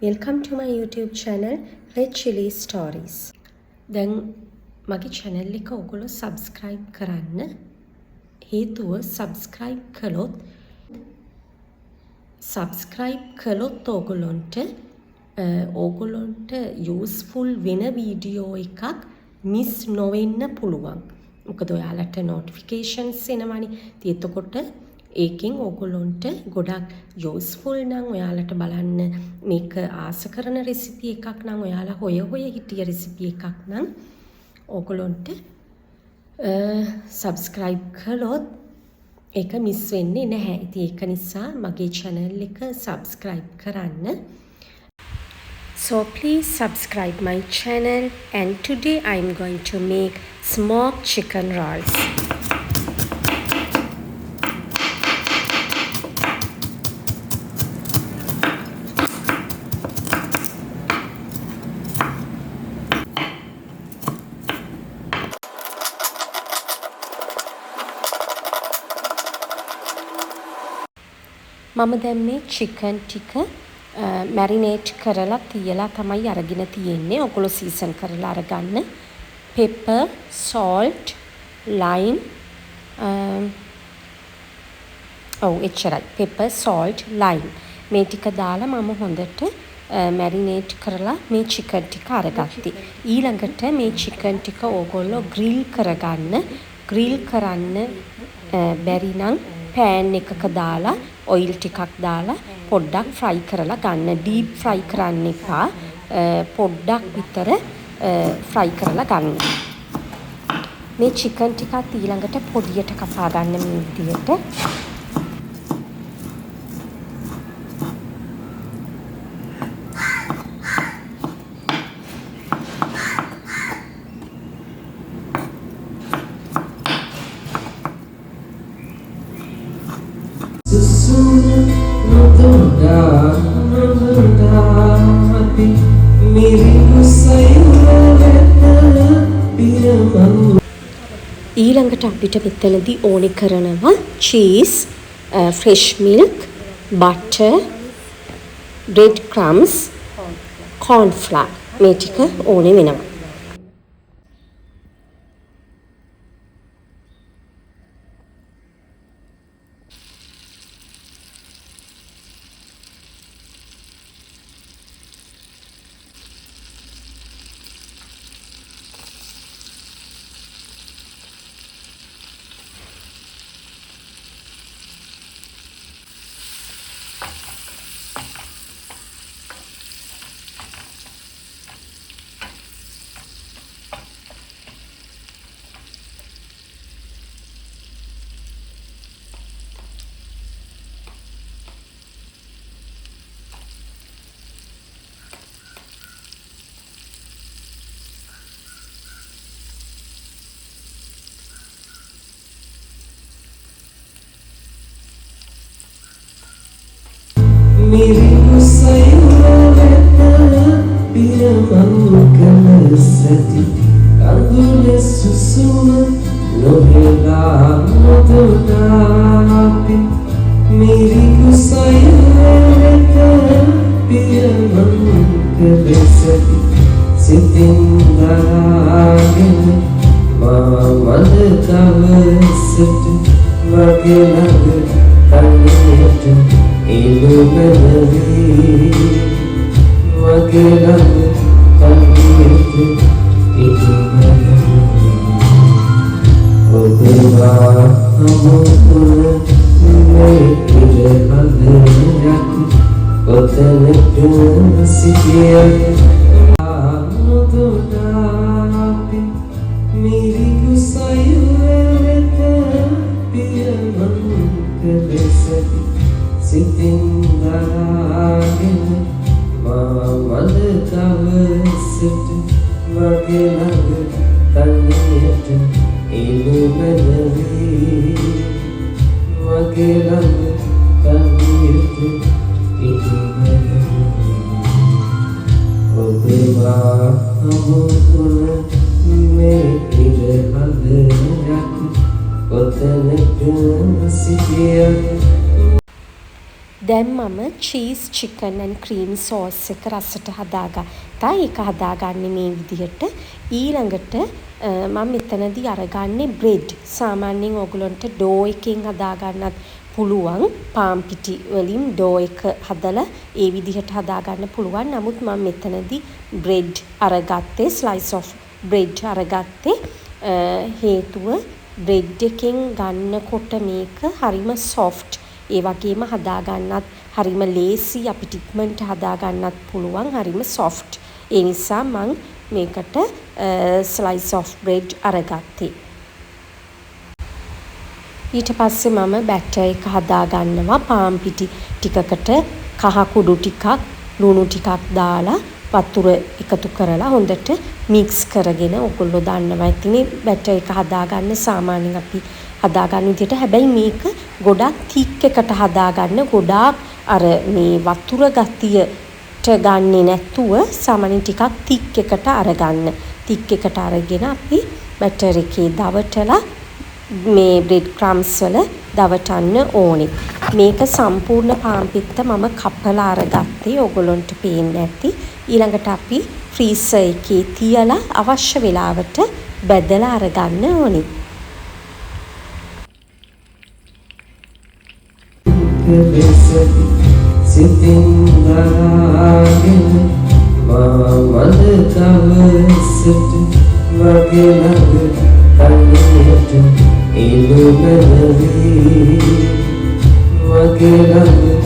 Welcome to my YouTube channel Red Chili Stories. දැන් මගේ channel එක ඔයගොල්ලෝ subscribe කරන්න. හේතුව subscribe කළොත් ඕගොල්ලන්ට useful වෙන වීඩියෝ එකක් miss නොවෙන්න පුළුවන්. මොකද ඔයාලට notifications එනවනේ. ඉතින් එතකොට ඒකෙන් ඕගොල්ලන්ට ගොඩක් useful නම් ඔයාලට බලන්න මේක ආස කරන රෙසිපි එකක් නම් ඔයාලා හොය හිටිය රෙසිපි එකක් නම් ඕගොල්ලන්ට subscribe කළොත් ඒක මිස් වෙන්නේ නැහැ. ඉතින් ඒක නිසා මගේ channel එක subscribe කරන්න. So please subscribe my channel, and today I'm going to make smoked chicken rolls. මම දැන් මේ chicken ටික marinate කරලා තියලා තමයි අරගෙන තියෙන්නේ. ඔයගොල්ලෝ season කරලා අරගන්න. pepper, salt, lime එච්චරයි. pepper, salt, lime මේ ටික දාලා මම හොඳට marinate කරලා මේ chicken ටික අරගත්තේ. ඊළඟට මේ chicken ටික ඕගොල්ලෝ grill කරගන්න. grill කරන්න බැරි නම් pan එකක දාලා oil ටිකක් දාලා පොඩ්ඩක් fry කරලා ගන්න. deep fry කරන්න එපා. පොඩ්ඩක් විතර fry කරලා ගන්න. මේ chicken ටිකත් ඊළඟට පොඩියට කපා ගන්න මේ විදිහට. ඊළඟට අපිට මෙතනදී ඕනේ කරනවා cheese, fresh milk, butter, bread crumbs, corn flour මේ ටික ඕනේ වෙනවා. मेरी सती कंदुले सुसुम लोहेला मधुरापि मेरी सती सितिंदरागन मामद दवसट मगे लग तनियट इलुबनवी मगे लग तनियट इलुबनवी ओदवा अमुकुल में इलहलयक कोतनट सिटिया मधुरापि मेरी गुसायत पियमन कबसती सितिंदरागन मामद दवसट मगे लग तनियट इलुबनवी मगे लग तनियट इलुबनवी ओदवा अमुकुल में इलहलयक कोतनट सिटिया දැන් මම cheese chicken and cream sauce එක රසට හදාගත්තා. ඒක හදාගන්නේ මේ විදිහට. ඊළඟට මම මෙතනදී අරගන්නේ බ්‍රෙඩ්. සාමාන්‍යයෙන් ඔයගලන්ට ඩෝ එකෙන් හදාගන්නත් පුළුවන්. පාන් පිටි වලින් ඩෝ එක හදලා ඒ විදිහට හදාගන්න පුළුවන්. නමුත් මම මෙතනදී බ්‍රෙඩ් අරගත්තේ ස්ලයිස් ඔෆ් බ්‍රෙඩ් අරගත්තේ. හේතුව බ්‍රෙඩ් එකෙන් ගන්නකොට මේක හරිම සොෆ්ට්. ඒ වගේම හදාගන්නත් හරිම ලේසි. අපිට ඉක්මනට හදාගන්නත් පුළුවන්. හරිම සොෆ්ට්. ඒ නිසා මම මේකට ස්ලයිස් ඔෆ් බ්‍රෙඩ් අරගත්තේ. ඊට පස්සේ මම බැටර් එක හදාගන්නවා. පාන් පිටි ටිකකට කහ කුඩු ටිකක් ලුණු ටිකක් දාලා වතුර එකතු කරලා හොඳට මික්ස් කරගෙන ඔයගොල්ලෝ දන්නවා ඉතින් බැටර් එක හදාගන්න සාමාන්‍යයෙන් අපි හදාගන්න විදිහට. හැබැයි මේක ගොඩක් තික් එකට හදාගන්න. ගොඩාක් අර මේ වතුර ගතියට ගන්නේ නැතුව සාමාන්‍යයෙන් ටිකක් තික් එකට අරගන්න. තික් එකට අරගෙන අපි බැටර් එකේ දවටලා මේ බ්‍රෙඩ් ක්‍රම්ස් වල දවටන්න ඕනේ. මේක සම්පූර්ණ පාන් පිත්ත මම කපලා අරගත්තේ. ඔයගොල්ලන්ට පේන්නේ නැති. ඊළඟට අපි ෆ්‍රීසර් එකේ තියලා අවශ්‍ය වෙලාවට බෙදලා අරගන්න ඕනේ. සිතින් දාගෙන මමද තවසට මගේ ළඟ කන්නේට ඉලුබලවි මගේ ළඟ